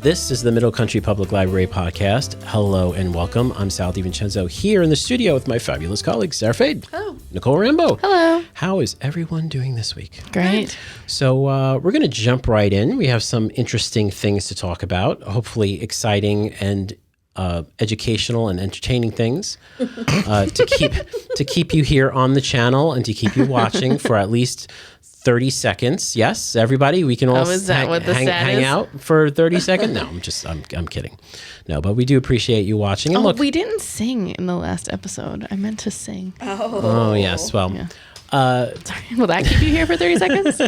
This is the Middle Country Public Library podcast. Hello and welcome. I'm Sal DiVincenzo here in the studio with my fabulous colleagues, Sarah Fade. Hello. Nicole Rambo. Hello. How is everyone doing this week? Great. So we're going to jump right in. We have some interesting things to talk about, hopefully exciting and educational and entertaining things to keep you here on the channel and to keep you watching for at least 30 seconds. Yes, everybody, we can all hang out for 30 seconds. No, I'm kidding. No, but we do appreciate you watching. And look, we didn't sing in the last episode. I meant to sing. Oh yes. Well, yeah. Sorry, will that keep you here for 30 seconds?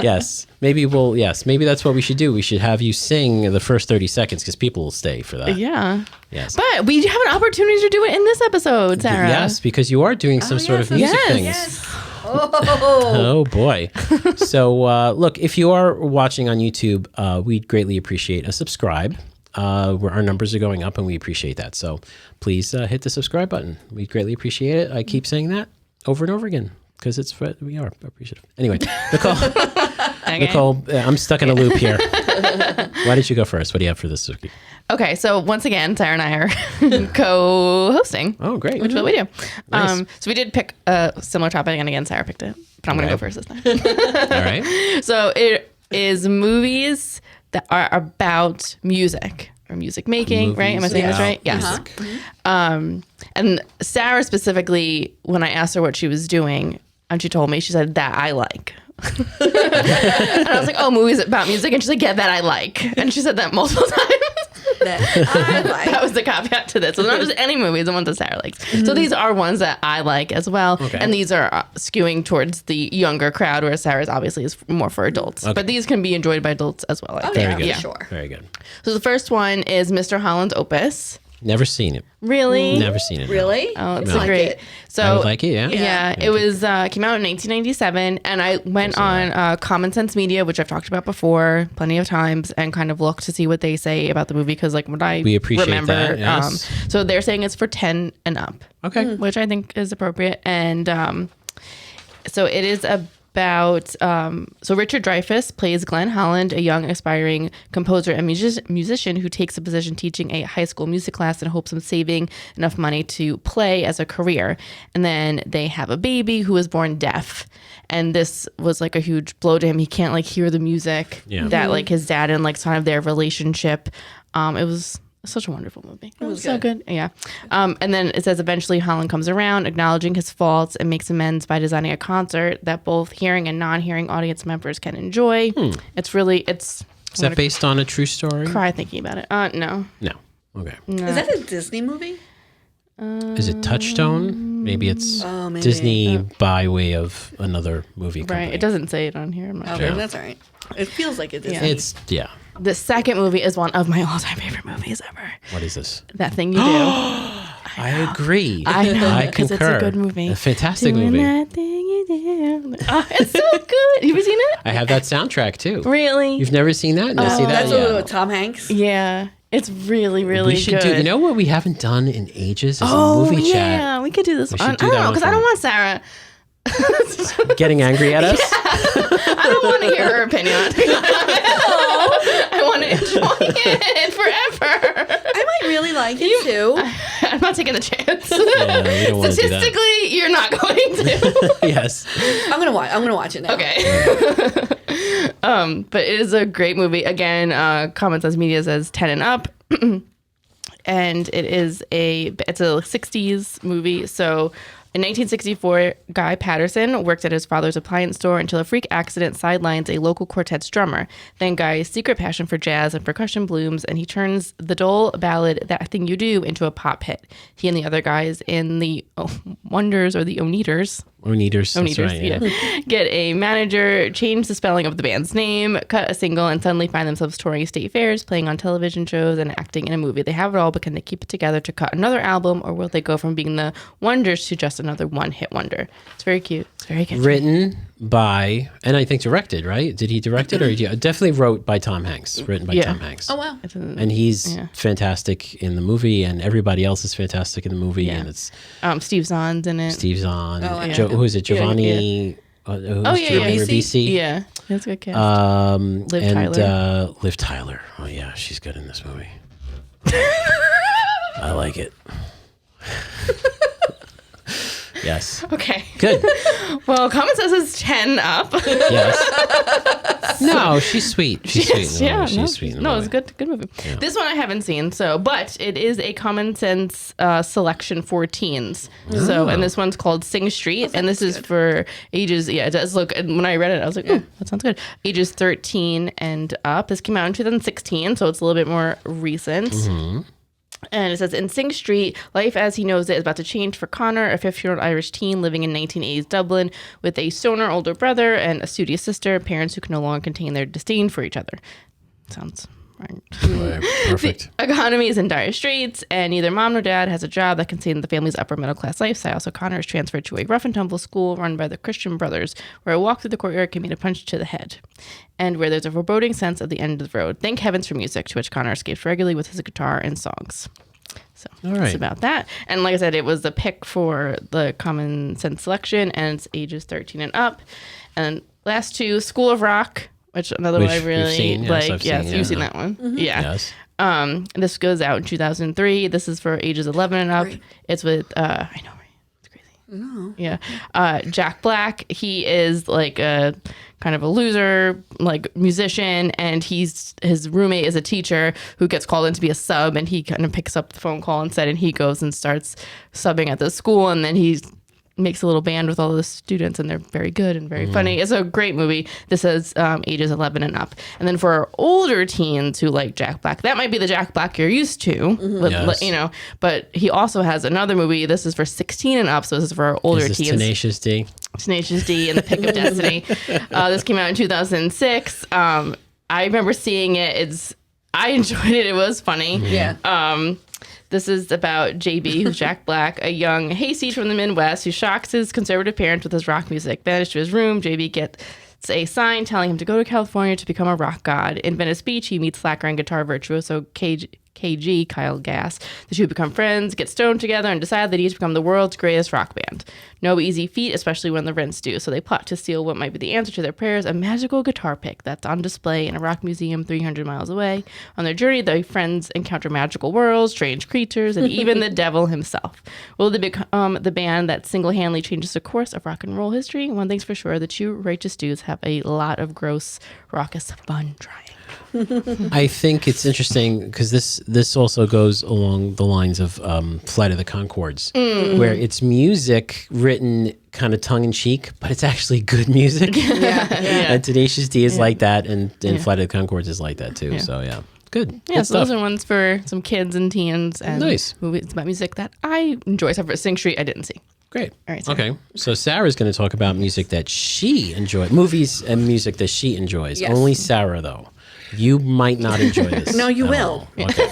Yes. Maybe that's what we should do. We should have you sing the first 30 seconds because people will stay for that. Yeah. Yes. But we have an opportunity to do it in this episode, Sarah. Yes, because you are doing some sort of music things. Yes. Oh boy. So look, if you are watching on YouTube, we'd greatly appreciate a subscribe. Where our numbers are going up and we appreciate that. So please hit the subscribe button. We'd greatly appreciate it. I keep saying that over and over again because we are appreciative. Anyway, Nicole, Okay. Nicole, I'm stuck in a loop here. Why did you go first? What do you have for this week? Okay, so once again, Sarah and I are co-hosting. Oh, great. Which is what we do. Nice. So we did pick a similar topic, and again, Sarah picked it. But I'm going to go first this time. All right. So it is movies that are about music or music making, right? Am I saying this right? Yes. And Sarah specifically, when I asked her what she was doing, and she told me, she said, that I like. And I was like, oh, movies about music? And she's like, yeah, that I like. And she said that multiple times. That was the caveat to this. So not just any movies, the ones that Sarah likes. Mm-hmm. So these are ones that I like as well. Okay. And these are skewing towards the younger crowd, whereas Sarah's obviously is more for adults. Okay. But these can be enjoyed by adults as well. Very good. Yeah. Sure. Very good. So the first one is Mr. Holland's Opus. Never seen it. Really? Never seen it. Really? Oh, it's No. great. It. So I would like it, yeah. Yeah, it was came out in 1997, and I went on Common Sense Media, which I've talked about before plenty of times, and kind of looked to see what they say about the movie because, like, what I We appreciate remember. that, yes. So they're saying it's for 10 and up. Okay. Which I think is appropriate, and so it is about so Richard Dreyfuss plays Glenn Holland, a young aspiring composer and musician who takes a position teaching a high school music class in hopes of saving enough money to play as a career. And then they have a baby who was born deaf, and this was like a huge blow to him. He can't like hear the music that like his dad and like kind of their relationship. It was such a wonderful movie. It was so good. Yeah. And then it says eventually Holland comes around, acknowledging his faults and makes amends by designing a concert that both hearing and non-hearing audience members can enjoy. It's Is that based on a true story? Cry thinking about it. No. No. Okay. No. Is that a Disney movie? Is it Touchstone? Maybe it's Disney by way of another movie company. Right. It doesn't say it on here. I'm not Okay, sure. that's all right. It feels like it is. It's, yeah. The second movie is one of my all-time favorite movies ever. What is this? That Thing You Do. I agree. I know, I because concur. it's a good movie. A fantastic Doing movie. That thing you do. Oh, it's so good. You ever seen it? I have that soundtrack too. Really? You've never seen that? No, see that? That's Yeah. with Tom Hanks. Yeah. It's really, really We should good. do. You know what we haven't done in ages is a movie chat. Yeah, we could do this. We I should do don't that know, one because I for don't me. want Sarah. Getting angry at us. I don't want to hear her opinion. I want to enjoy it forever. I might really like it too. I'm not taking the chance. Yeah, we don't want to do that. Statistically, you're not going to. Yes. I'm gonna watch it now. Okay. But it is a great movie. Again, Common Sense Media says 10 and up. And it's a 60s movie. So in 1964, Guy Patterson worked at his father's appliance store until a freak accident sidelines a local quartet's drummer. Then Guy's secret passion for jazz and percussion blooms, and he turns the dull ballad That Thing You Do into a pop hit. He and the other guys in the Wonders or the Oneaters. Oneaters, that's right, yeah. Get a manager, change the spelling of the band's name, cut a single, and suddenly find themselves touring state fairs, playing on television shows, and acting in a movie. They have it all, but can they keep it together to cut another album, or will they go from being the Wonders to just another one-hit wonder? It's very cute. It's very catchy. Written by, and I think directed, right? Did he direct it? Or definitely wrote by Tom Hanks. Written by Tom Hanks. Oh wow! And he's fantastic in the movie, and everybody else is fantastic in the movie. And it's Steve Zahn's in it. Steve Zahn. Oh, who is it? Giovanni? Giovanni Ribisi? Yeah. That's a good cast. Liv Tyler. Liv Tyler. Oh yeah, she's good in this movie. I like it. Yes. Okay. Good. Well, Common Sense is 10 up. Yes. No, she's sweet. She's sweet. In the movie. She's sweet. In the No, movie. it's a good movie. Yeah. This one I haven't seen, but it is a Common Sense selection for teens. So, and this one's called Sing Street, and this is for ages. Yeah, it does look. And when I read it, I was like, oh, that sounds good. Ages 13 and up. This came out in 2016, so it's a little bit more recent. Mm-hmm. And it says, in Sing Street, life as he knows it is about to change for Connor, a 15-year-old Irish teen living in 1980s Dublin with a stoner older brother and a studious sister, parents who can no longer contain their disdain for each other. Sounds right. Perfect. The economy is in dire straits, and neither mom nor dad has a job that can sustain the family's upper middle class lifestyle. So Connor is transferred to a rough and tumble school run by the Christian Brothers, where a walk through the courtyard can mean a punch to the head, and where there's a foreboding sense of the end of the road. Thank heavens for music, to which Connor escapes regularly with his guitar and songs. So All it's right. about that. And like I said, it was the pick for the Common Sense selection, and it's ages 13 and up. And last two, School of Rock, which another one I Which we've really seen, yes, like. I've Yes, seen, you've yeah. seen that one. Yeah. Yes. This goes out in 2003. This is for ages 11 and up. Great. It's with I know, right? It's crazy. Yeah. Jack Black. He is like a kind of a loser, like musician, and his roommate is a teacher who gets called in to be a sub, and he kind of picks up the phone call instead, and he goes and starts subbing at the school, and then he makes a little band with all the students, and they're very good and very funny. It's a great movie. This is ages 11 and up. And then for our older teens who like Jack Black, that might be the Jack Black you're used to, with, Yes. you know. But he also has another movie. This is for 16 and up, so this is for our older Is this teens. Tenacious D? Tenacious D and the Pick of Destiny. This came out in 2006. I remember seeing it. I enjoyed it. It was funny. Yeah. This is about JB, who's Jack Black, a young hayseed from the Midwest who shocks his conservative parents with his rock music. Banished to his room, JB gets a sign telling him to go to California to become a rock god. In Venice Beach, he meets slacker and guitar virtuoso KG, Kyle Gass. The two become friends, get stoned together, and decide that each become the world's greatest rock band. No easy feat, especially when the rent's due. So they plot to steal what might be the answer to their prayers, a magical guitar pick that's on display in a rock museum 300 miles away. On their journey, the friends encounter magical worlds, strange creatures, and even the devil himself. Will they become the band that single-handedly changes the course of rock and roll history? One thing's for sure, the two righteous dudes have a lot of gross, raucous fun trying. I think it's interesting because this also goes along the lines of Flight of the Conchords, where it's music written kind of tongue in cheek, but it's actually good music. And Tenacious D is like that, and Flight of the Conchords is like that too. So yeah, good. Yeah, Good so those stuff. are ones for some kids and teens and Nice. movies about music that I enjoy. Except for Sing Street, I didn't see. Great. All right, Sarah. Okay. So Sarah's going to talk about music that she enjoys, movies and music that she enjoys. Yes. Only Sarah, though. You might not enjoy this. No, you at will. all. Okay.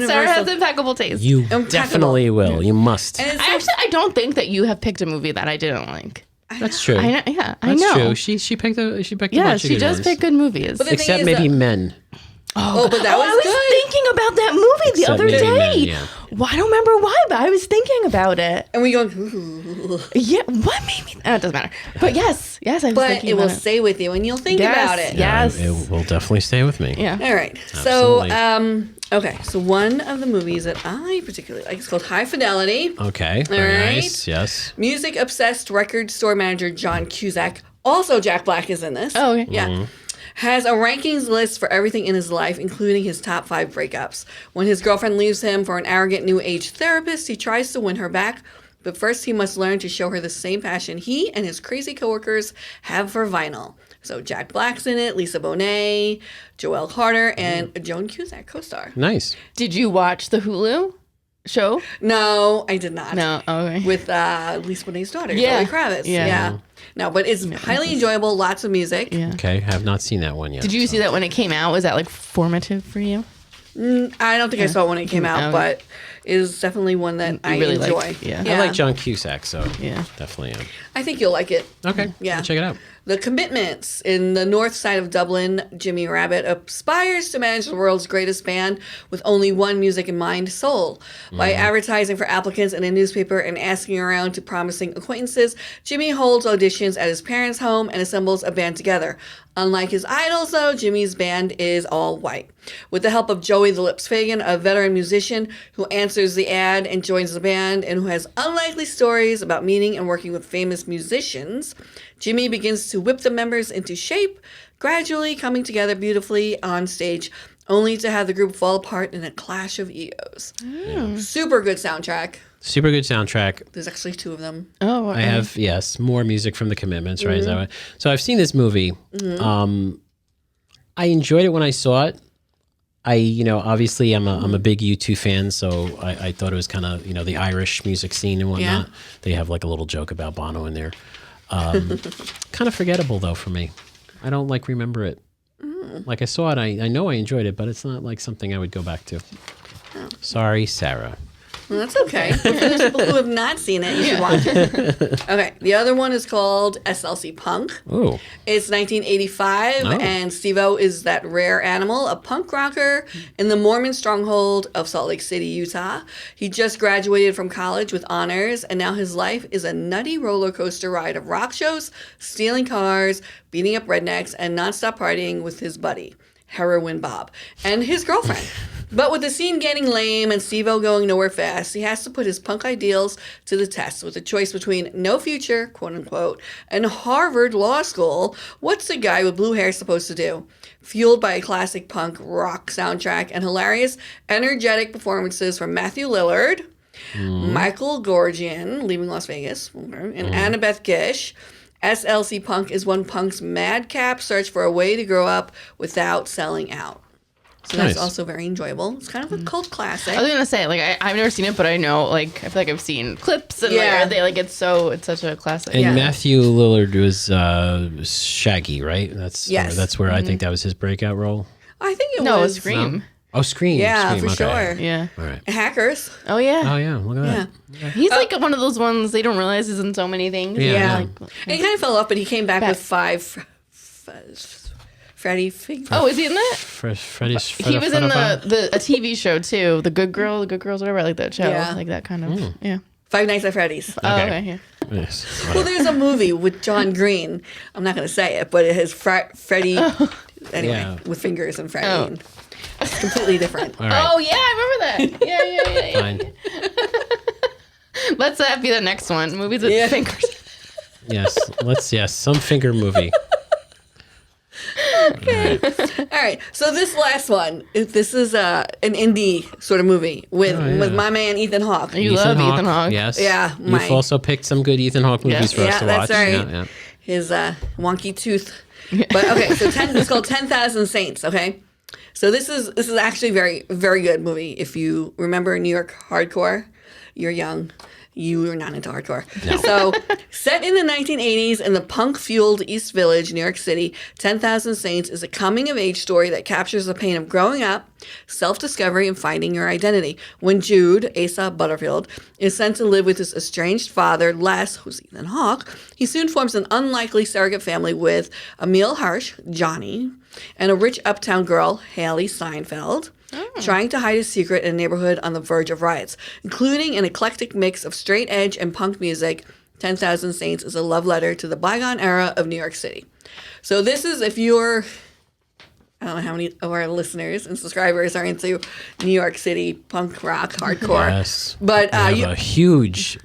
Sarah has impeccable taste. You Impeccable. definitely will. You must. And it's I don't think that you have picked a movie that I didn't like. That's true. I know. Yeah, I That's know. true. She picked a bunch Yeah, of she good does ones. pick good movies. But the thing Except is maybe that- Men. Oh, but that I was was good. thinking about that movie the Except other maybe day. Men, yeah. Well, I don't remember why, but I was thinking about it. And we go, ooh. Yeah, what made me? It doesn't matter. But yes, I was But thinking it will about it. stay with you and you'll think Yes, about it. yeah. Yes. It will definitely stay with me. Yeah. All right. Absolutely. So, okay. So one of the movies that I particularly like is called High Fidelity. Okay. Very right. nice. Yes. Music obsessed record store manager John Cusack, also Jack Black is in this. Oh, okay. Yeah. Has a rankings list for everything in his life, including his top 5 breakups. When his girlfriend leaves him for an arrogant new age therapist, he tries to win her back. But first, he must learn to show her the same passion he and his crazy coworkers have for vinyl. So Jack Black's in it, Lisa Bonet, Joelle Carter, and Joan Cusack co-star. Nice. Did you watch the Hulu show? No, I did not. No. Okay. With Lisa Bonet's daughter, Yeah. Zoe Kravitz. Yeah. Yeah. No, but it's highly enjoyable. Lots of music. Yeah. Okay. Have not seen that one yet. Did you see that when it came out? Was that like formative for you? I don't think I saw it when it came out, Okay. but it is definitely one that I really enjoy. like, yeah. I like John Cusack, so Yeah. definitely. I think you'll like it. Okay. Yeah. I'll check it out. The Commitments. In the north side of Dublin, Jimmy Rabbit aspires to manage the world's greatest band with only one music in mind, soul. By advertising for applicants in a newspaper and asking around to promising acquaintances, Jimmy holds auditions at his parents' home and assembles a band together. Unlike his idols, though, Jimmy's band is all white. With the help of Joey the Lips Fagan, a veteran musician who answers the ad and joins the band and who has unlikely stories about meeting and working with famous musicians, Jimmy begins to whip the members into shape, gradually coming together beautifully on stage, only to have the group fall apart in a clash of egos. Super good soundtrack. Super good soundtrack. There's actually 2 of them. Oh, I have, yes, more music from The Commitments, right? Is that right? So I've seen this movie. I enjoyed it when I saw it. Obviously I'm a big U2 fan, so I thought it was kind of, the Irish music scene and whatnot. Yeah. They have like a little joke about Bono in there. Kind of forgettable though for me. I don't remember it. Like I saw it, I know I enjoyed it, but it's not like something I would go back to. Sorry, Sarah. Well, that's okay. For those people who have not seen it, you should watch it. Okay, the other one is called SLC Punk. Oh. It's 1985, and Steve-O is that rare animal, a punk rocker in the Mormon stronghold of Salt Lake City, Utah. He just graduated from college with honors, and now his life is a nutty roller coaster ride of rock shows, stealing cars, beating up rednecks, and nonstop partying with his buddy, Heroin Bob, and his girlfriend. But with the scene getting lame and Steve-O going nowhere fast, he has to put his punk ideals to the test with a choice between no future, quote unquote, and Harvard Law School. What's a guy with blue hair supposed to do? Fueled by a classic punk rock soundtrack and hilarious, energetic performances from Matthew Lillard, Michael Gorgian, leaving Las Vegas, and Annabeth Gish, SLC Punk is one punk's madcap search for a way to grow up without selling out. So that's also very enjoyable. It's kind of a cult classic. I was gonna say, I've never seen it, but I know, I feel like I've seen clips and it's such a classic. And Matthew Lillard was Shaggy, right? That's where I think that was his breakout role. I think it was. No, it was Scream. No? Oh, Scream. Yeah, Scream. for sure. Yeah. All right. Hackers. Oh yeah. Oh yeah. Look at that. He's one of those ones they don't realize is in so many things. Yeah. And he kind of fell off, but he came back with 5. Freddy Fig. Oh, is he in that? Freddy's. He was in a TV show too, The Good Girls, whatever. I like that show. Yeah. Like that kind of. Yeah. Five Nights at Freddy's. Oh, okay. Yeah. Yes. Well, there's a movie with John Green. I'm not going to say it, but it has Freddy, with fingers and Freddy. Oh. It's completely different. All right. Oh yeah, I remember that. Yeah. Fine. Let's be the next one. Movies with fingers. Yes. Some finger movie. Okay. All right. So this last one, this is an indie sort of movie with my man Ethan Hawke. You love Ethan Hawke. Yes. Yeah. You've also picked some good Ethan Hawke movies for us to watch. That's right. Yeah. His wonky tooth. But okay, so it's called 10,000 Saints. Okay. So this is actually a very, very good movie. If you remember New York hardcore, you're young. You are not into hardcore. No. So, set in the 1980s in the punk-fueled East Village, New York City, 10,000 Saints is a coming-of-age story that captures the pain of growing up, self-discovery, and finding your identity. When Jude, Asa Butterfield, is sent to live with his estranged father, Les, who's Ethan Hawke, he soon forms an unlikely surrogate family with Emil Hirsch, Johnny, and a rich uptown girl, Haley Steinfeld, trying to hide a secret in a neighborhood on the verge of riots. Including an eclectic mix of straight edge and punk music, 10,000 Saints is a love letter to the bygone era of New York City. So this is, if you're, I don't know how many of our listeners and subscribers are into New York City punk rock hardcore. Yes. But we have a huge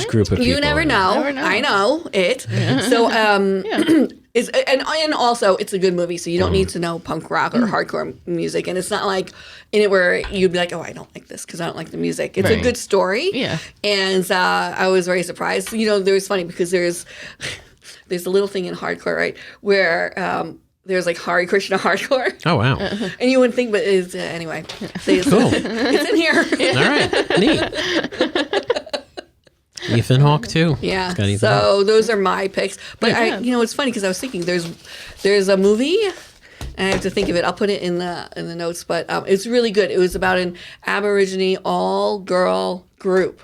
group of people. You never know. I know it. So and also it's a good movie, so you don't need to know punk rock or hardcore music, and it's not like in it where you'd be like, oh, I don't like this because I don't like the music. It's a good story. Yeah. And I was very surprised. There was funny because there's a little thing in hardcore, right, where there's like Hare Krishna hardcore. Oh wow! And you wouldn't think, but it's anyway. Cool. It's in here. All right, neat. Ethan Hawke too. Yeah. Got Ethan So Hawke. those are my picks. But it's funny because I was thinking there's a movie, and I have to think of it. I'll put it in the notes. But it's really good. It was about an Aborigine all-girl group.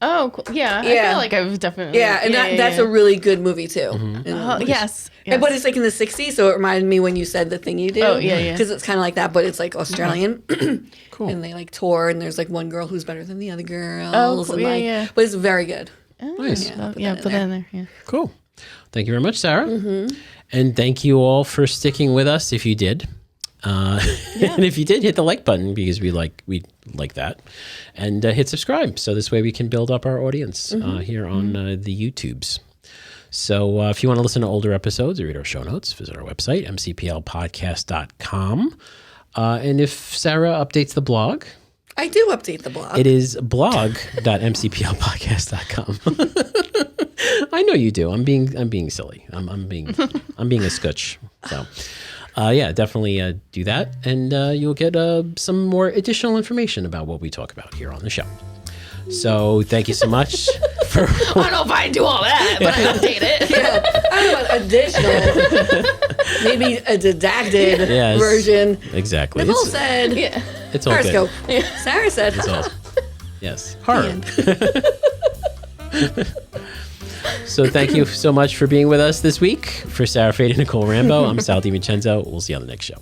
Oh, cool. Yeah. I feel like I've definitely. Yeah, and that's a really good movie too. Mm-hmm. And yes. Yes. But it's like in the 60s, so it reminded me when you said the thing you do. Oh, yeah. Because it's kind of like that, but it's like Australian. Cool. And they like tour, and there's like one girl who's better than the other girls. Oh, cool. And, Yeah, like, yeah. But it's very good. Nice. Put that in there. Yeah. Cool. Thank you very much, Sarah. And thank you all for sticking with us if you did. And if you did, hit the like button because we like that. And hit subscribe. So this way we can build up our audience here on the YouTubes. So if you want to listen to older episodes or read our show notes, visit our website, mcplpodcast.com. And if Sarah updates the blog, I do update the blog. it is blog.mcplpodcast.com. I know you do. I'm being silly. I'm being a scutch. So, definitely do that, and you'll get some more additional information about what we talk about here on the show. So, thank you so much for. I don't know if I do all that, but I update it. Yeah, I don't know about additional. Maybe a redacted Yes, version. Exactly. Nicole said. Yeah. It's all Horoscope. good. Sarah said. It's all, yes. Horror. So thank you so much for being with us this week. For Sarah Fade and Nicole Rambo, I'm Sal DiVincenzo. We'll see you on the next show.